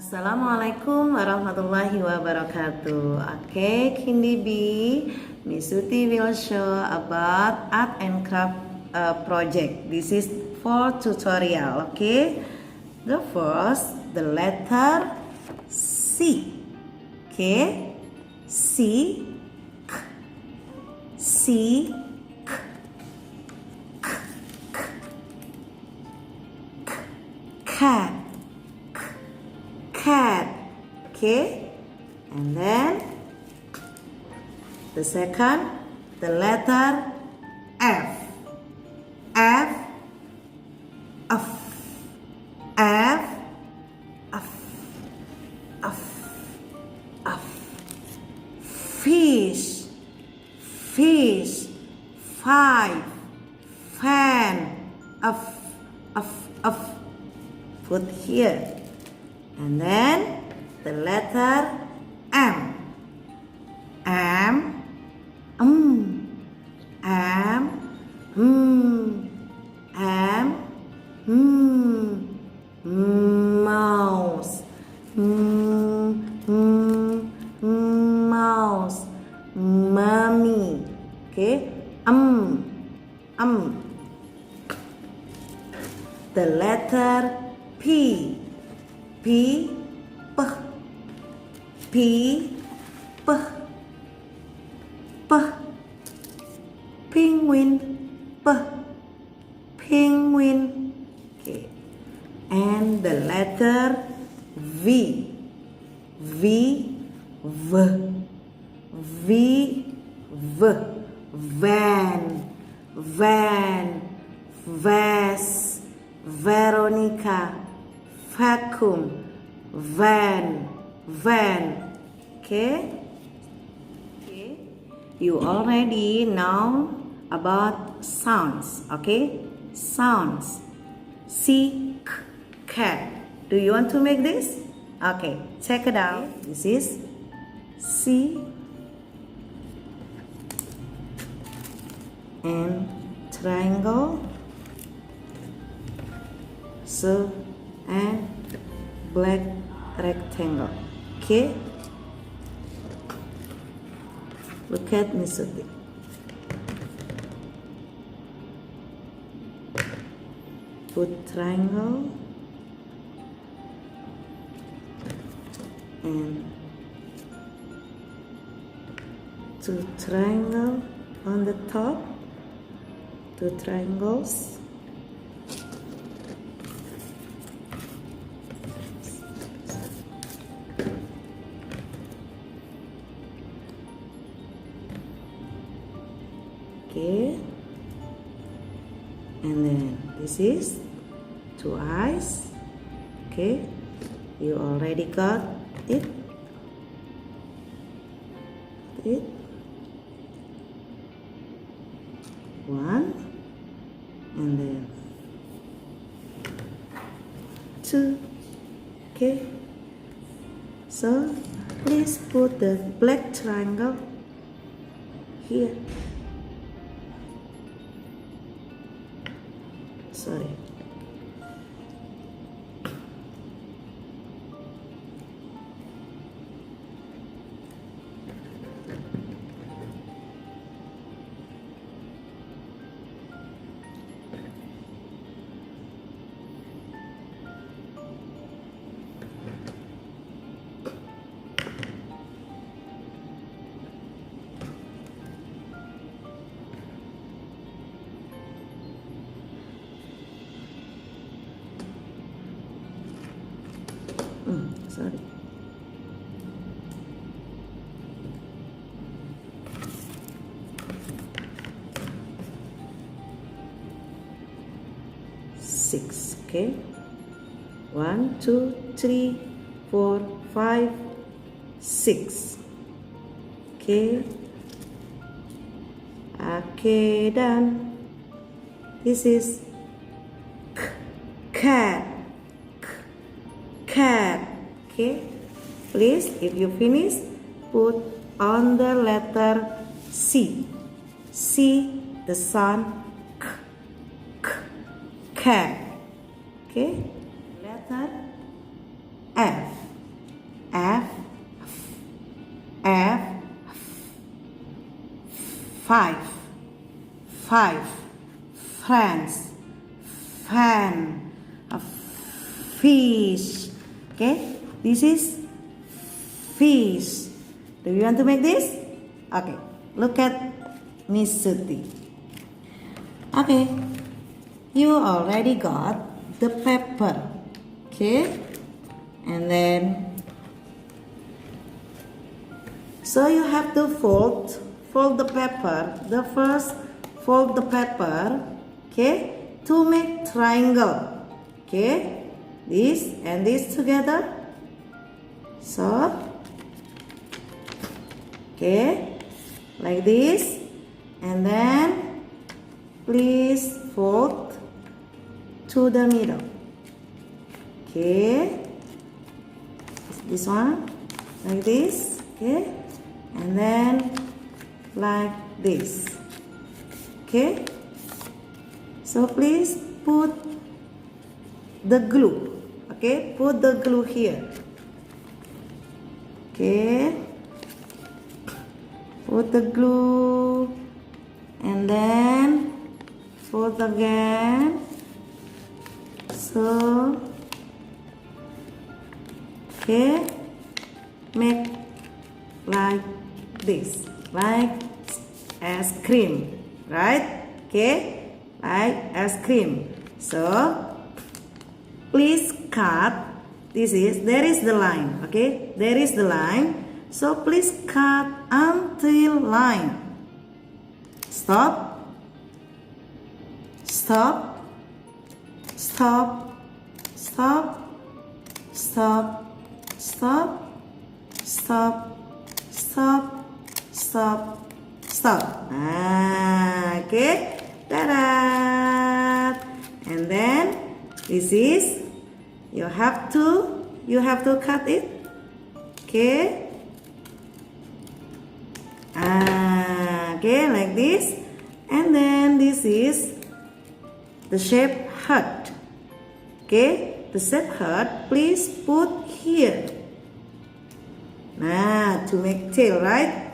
Assalamualaikum warahmatullahi wabarakatuh. Okay, Kindy B, Miss Suti will show about art and craft project. This is for tutorial. Okay, the first, the letter C. Okay, C, K, C, K, K, K, K, cat. Cat, okay, and then the second, the letter F, F, F, F, F, F, F, fish, fish, five, fan, F, F, F, put here. And then the letter M. M. M. M. Mouse. Mouse. Mommy. Okay. The letter P. P, P, P, P, P, penguin, P, penguin. Okay, and the letter V, V, V, V, V, van, van, vase, Veronica. Vacuum, van, van. Okay? Okay. You already know about sounds. Okay? Sounds. C, K, cat. Do you want to make this? Okay, check it out. This is C and triangle. So and black rectangle. Okay, look at Miss Suti. Put triangle and two triangle on the top, two triangles. Okay, and then this is two eyes. Okay, you already got it. One, and then two. Okay, so please put the black triangle here. Sorry. Sorry. Six. Okay. 1, 2, 3, 4, 5, 6. Okay. Okay, done. This is cat. Cat. Okay, please, if you finish, put on the letter C. C, the sound K, K, cat. Okay, letter F. five, five, friends, fan, a fish. Okay, this is fish. Do you want to make this? Okay, look at Miss Suti. Okay, you already got the pepper. Okay, and then so you have to fold the pepper. The first fold the pepper, okay, to make triangle. Okay, this and this together. So, okay, like this, and then please fold to the middle. Okay, this one like this. Okay, and then like this. Okay, so please put the glue. Okay, put the glue here. Okay, put the glue and then fold again. So, okay, make like this, like ice cream, right? Okay, like ice cream. So please cut. There is the line. Okay, there is the line. So please cut until line. Stop. Stop. Stop. Stop. Stop. Stop. Stop. Stop. Stop. Stop. Okay. Ta-da! And then this is you have to cut it. Okay. Okay, like this. And then this is the shape heart. Okay, the shape heart. Please put here. To make tail, right?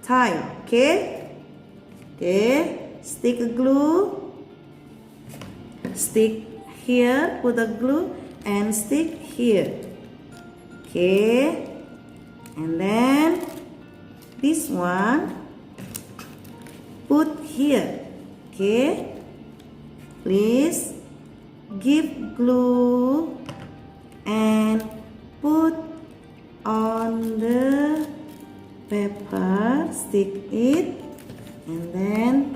Tail. Okay. Okay. Stick a glue. Stick here. Put a glue and stick here. Okay. And then this one put here. Okay. Please give glue and put on the paper. Stick it and then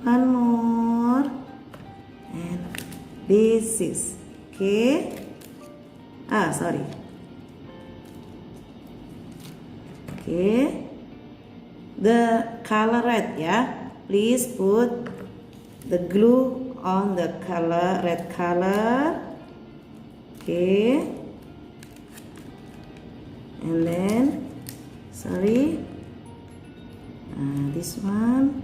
one more and this is okay. Sorry. Okay, the color red, yeah. Please put the glue on the color red color. Okay, and then sorry, this one.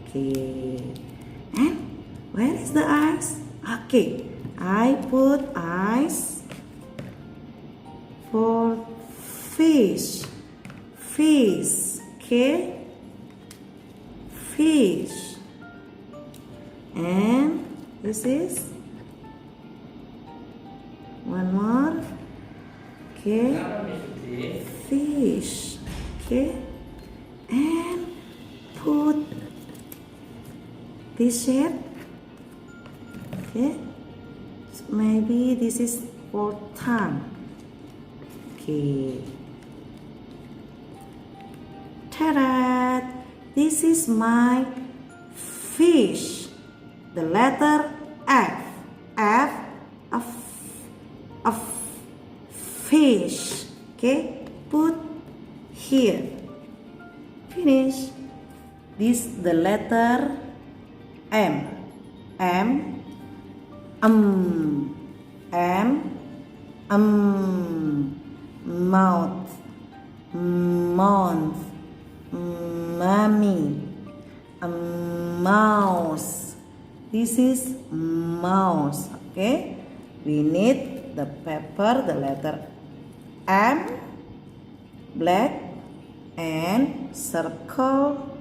Okay, and where is the eyes? Okay, I put eyes for fish. Fish. Okay, fish. And this is one more. Okay, fish. Okay, and put this shape. Okay, so maybe this is for tongue. Okay, ta-da! This is my fish. The letter F. F of fish. Okay, put here. Finish. This the letter M. M. Mouth. Mouth. Mommy. Mouse. This is mouse. Okay, we need the paper, the letter M, black, and circle,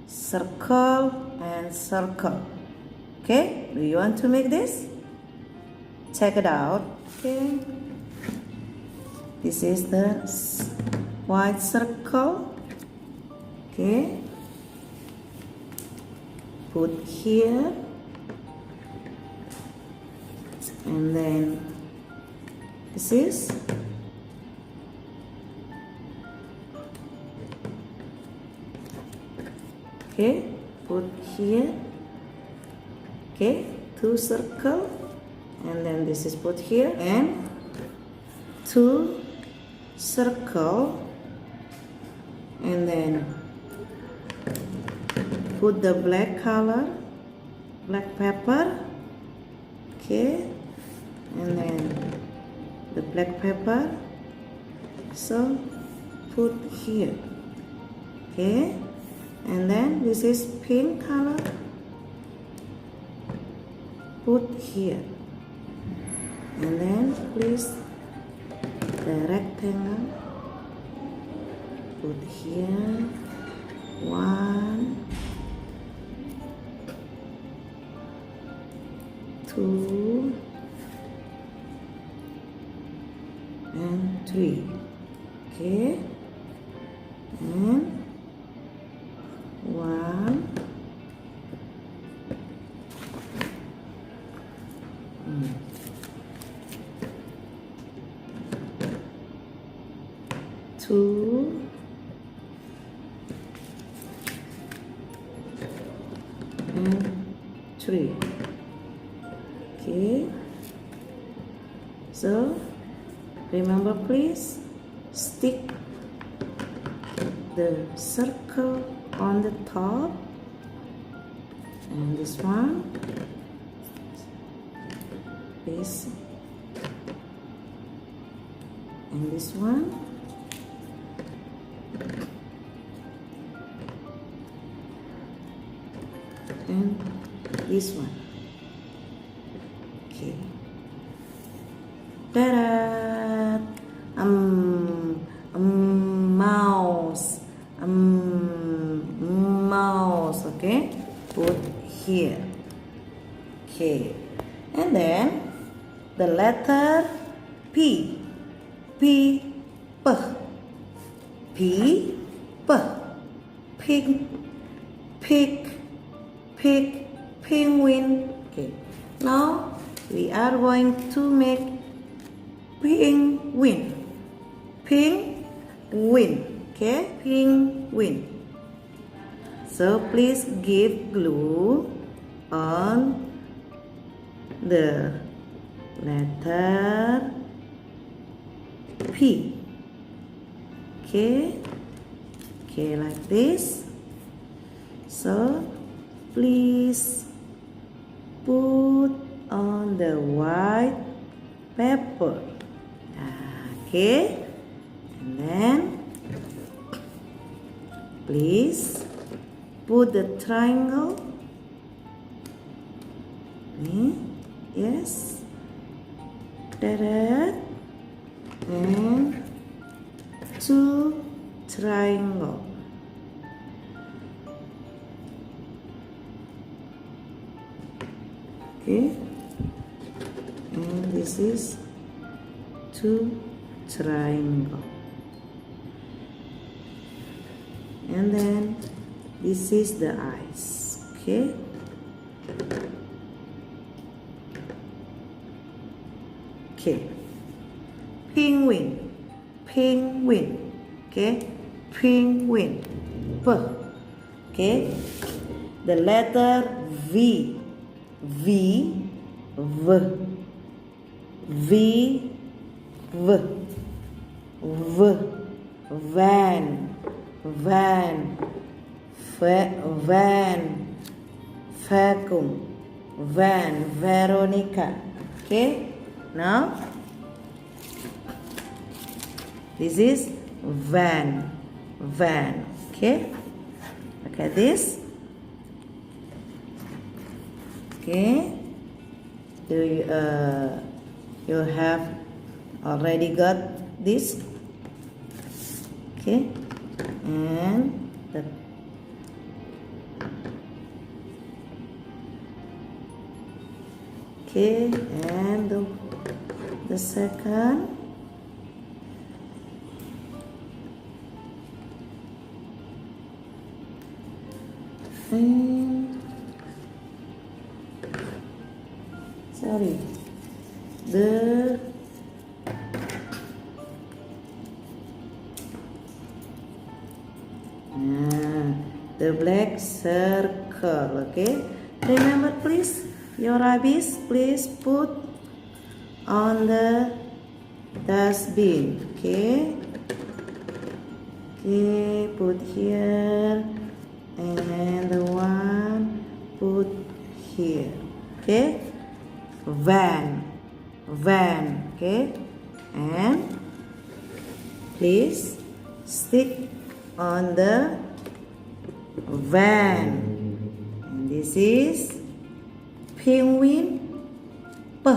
circle and circle. Okay, do you want to make this? Check it out. Okay, this is the white circle. Okay, put here, and then this is okay, put here. Okay, 2 circle, and then this is put here, and 2 circle, and then put the black color, black pepper. Okay, and then the black pepper, so put here. Okay, and then this is pink color, put here, and then please the rectangle, put here, 1, 2 and 3. Okay, and 1, 2 and 3. Okay, so remember, please stick the circle on the top, and this one, this, and this one, and this one. Okay. Ta-da! Mouse. Mouse. Okay. Put here. Okay. And then the letter P. P. P. P. P. Pig. Pig. Pig. Penguin. Okay. Now we are going to make penguin. Penguin. Okay, penguin. So please give glue on the letter P. Okay. Okay, like this. So please put on the white paper. Okay, and then please put the triangle. Yes, and 2 triangle. Okay, and this is 2 triangle, and then this is the eyes. Okay, okay, penguin, penguin. Okay, penguin. P. Okay, the letter V. V, V, V, V, V, van, van, van, vacuum, van, Veronica. Okay, now this is van, van. Okay, look at this. Okay, do you have already got this? Okay, and the okay, and the second. And sorry, the black circle. Okay, remember please, your rubbish please put on the dustbin. Okay, put here, and the one put here. Okay, van. Okay, and please stick on the van. And this is penguin. P.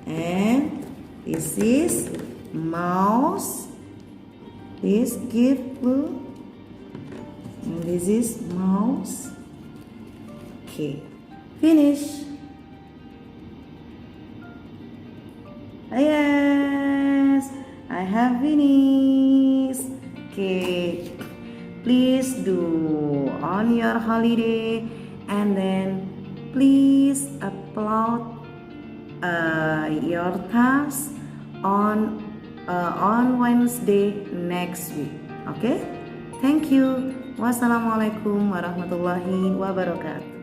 And this is mouse. Please give blue. And this is mouse. Okay, finish. Yes, I have finished. Okay, please do on your holiday, and then please upload your task on Wednesday next week. Okay, thank you. Wassalamualaikum warahmatullahi wabarakatuh.